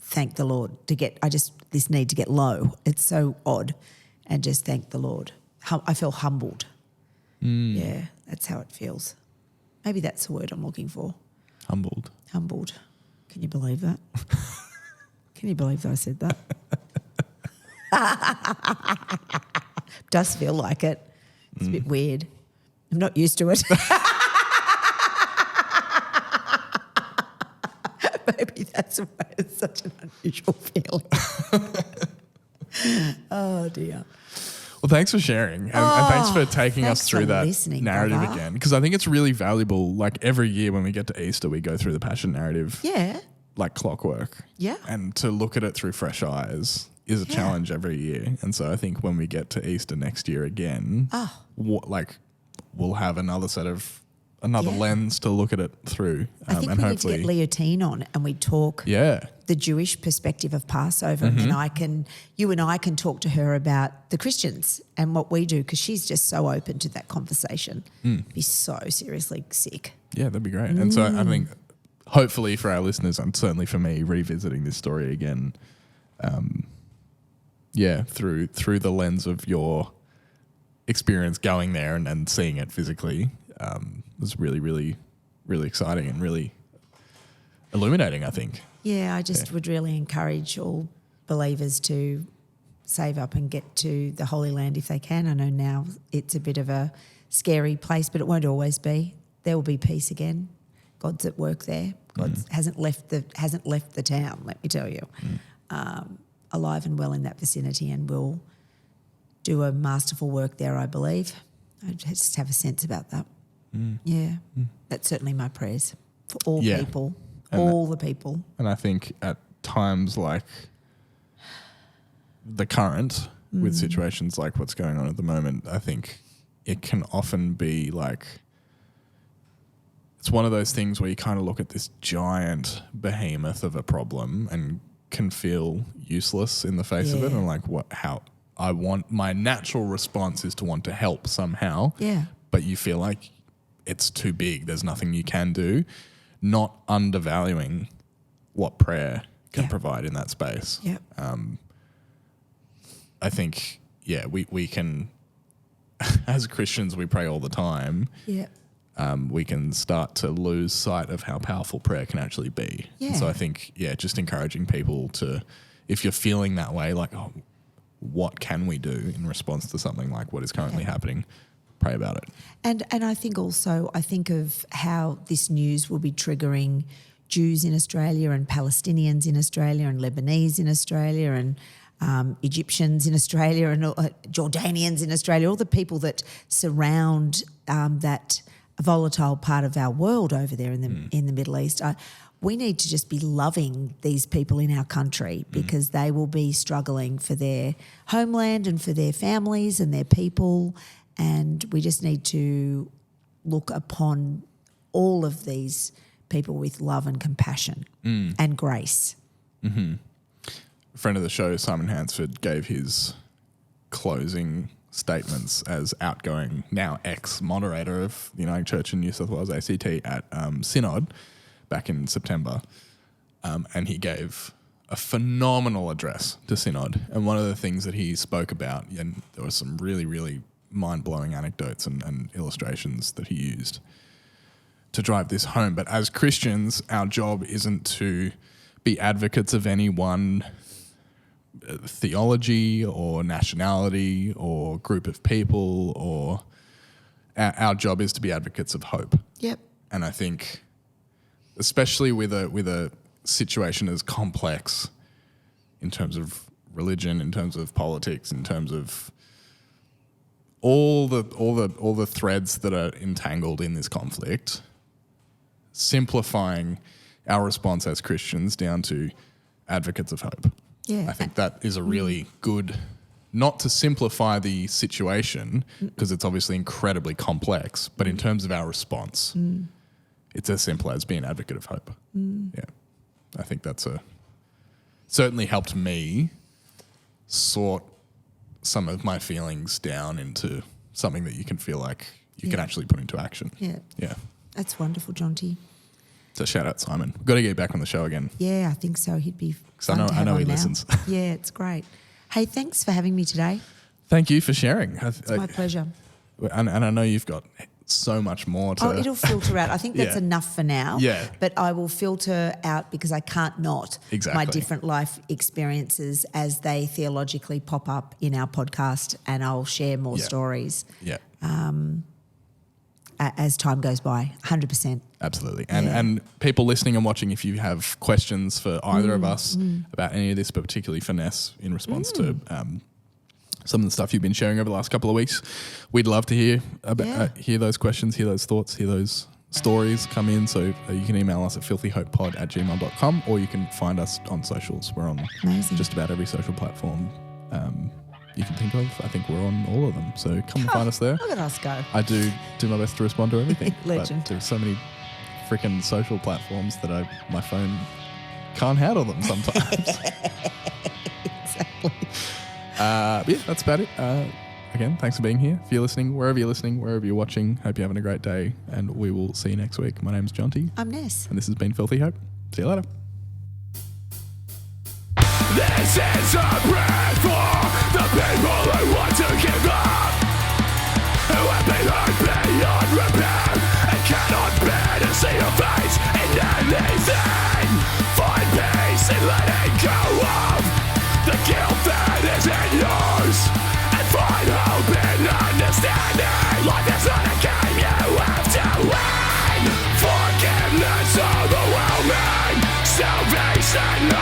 thank the Lord this need to get low. It's so odd, and just thank the Lord. I feel humbled. Yeah, that's how it feels. Maybe that's the word I'm looking for. Humbled. Humbled. Can you believe that? Can you believe that I said that? Does feel like it. It's a bit weird. I'm not used to it. Maybe that's why it's such an unusual feeling. Oh, dear. Well, thanks for sharing, and thanks for taking us through that narrative brother. again, because I think it's really valuable. Like every year when we get to Easter, we go through the Passion narrative Yeah. like clockwork. Yeah. And to look at it through fresh eyes is a challenge every year. And so I think when we get to Easter next year again, we'll have another lens to look at it through. I think and we need to get Leotine on and we talk the Jewish perspective of Passover, and then you and I can talk to her about the Christians and what we do, because she's just so open to that conversation. Be so seriously sick. Yeah, that'd be great. And so I think hopefully for our listeners, and certainly for me, revisiting this story again, through the lens of your experience going there and seeing it physically, was really, really, really exciting and really illuminating, I think. Yeah, I just would really encourage all believers to save up and get to the Holy Land if they can. I know now it's a bit of a scary place, but it won't always be. There will be peace again. God's at work there. God hasn't left the town, let me tell you. Alive and well in that vicinity, and will do a masterful work there, I believe. I just have a sense about that. Yeah, that's certainly my prayers for all people, all the people. And I think at times like the current, with situations like what's going on at the moment, I think it can often be like, it's one of those things where you kind of look at this giant behemoth of a problem and can feel useless in the face of it, and like my natural response is to want to help somehow. Yeah. But you feel like it's too big, there's nothing you can do, not undervaluing what prayer can provide in that space. Yeah. I think, we can, as Christians, we pray all the time. Yeah. We can start to lose sight of how powerful prayer can actually be. Yeah. And so I think, just encouraging people to, if you're feeling that way, like, what can we do in response to something like what is currently happening? Pray about it. And I think also, I think of how this news will be triggering Jews in Australia and Palestinians in Australia and Lebanese in Australia and Egyptians in Australia and Jordanians in Australia, all the people that surround that volatile part of our world over there in the Middle East. We need to just be loving these people in our country, because they will be struggling for their homeland and for their families and their people, and we just need to look upon all of these people with love and compassion and grace. A friend of the show, Simon Hansford, gave his closing statements as outgoing, now ex-moderator of the Uniting Church in New South Wales ACT at Synod back in September. And he gave a phenomenal address to Synod. And one of the things that he spoke about, and there were some really, really mind-blowing anecdotes and illustrations that he used to drive this home. But as Christians, our job isn't to be advocates of any one theology or nationality or group of people, or our job is to be advocates of hope. Yep. And I think, especially with a situation as complex in terms of religion, in terms of politics, in terms of all the threads that are entangled in this conflict, simplifying our response as Christians down to advocates of hope. Yeah. I think that is a really good, not to simplify the situation, because it's obviously incredibly complex, but in terms of our response, it's as simple as being an advocate of hope. Yeah. I think that's certainly helped me sort some of my feelings down into something that you can feel like you can actually put into action. Yeah. Yeah. That's wonderful, Jonty. So shout out Simon. We've got to get back on the show again. Yeah, I think so. He'd be I know he listens. Yeah, it's great. Hey, thanks for having me today. Thank you for sharing. It's my pleasure. And I know you've got so much more to... Oh, it'll filter out. I think that's enough for now. Yeah. But I will filter out, because I can't not, Exactly. my different life experiences as they theologically pop up in our podcast, and I'll share more stories as time goes by, 100%. Absolutely. And people listening and watching, if you have questions for either of us about any of this, but particularly for Ness in response to some of the stuff you've been sharing over the last couple of weeks, we'd love to hear hear those questions, hear those thoughts, hear those stories come in. So you can email us at filthyhopepod@gmail.com, or you can find us on socials. We're on just about every social platform you can think of. I think we're on all of them. So come and find us there. Look at us go. I do my best to respond to everything. Legend. But there's so many freaking social platforms that my phone can't handle them sometimes. Exactly. Yeah, that's about it. Again, thanks for being here. If you're listening, wherever you're watching, hope you're having a great day, and we will see you next week. My name's Jonty. I'm Ness. And this has been Filthy Hope. See you later. This is a prayer for the people who want to give up, who have been hurt beyond repair and cannot bear to see your face in anything. Find peace in letting go of the guilt that isn't yours, and find hope in understanding. Life is not a game you have to win. Forgiveness overwhelming, salvation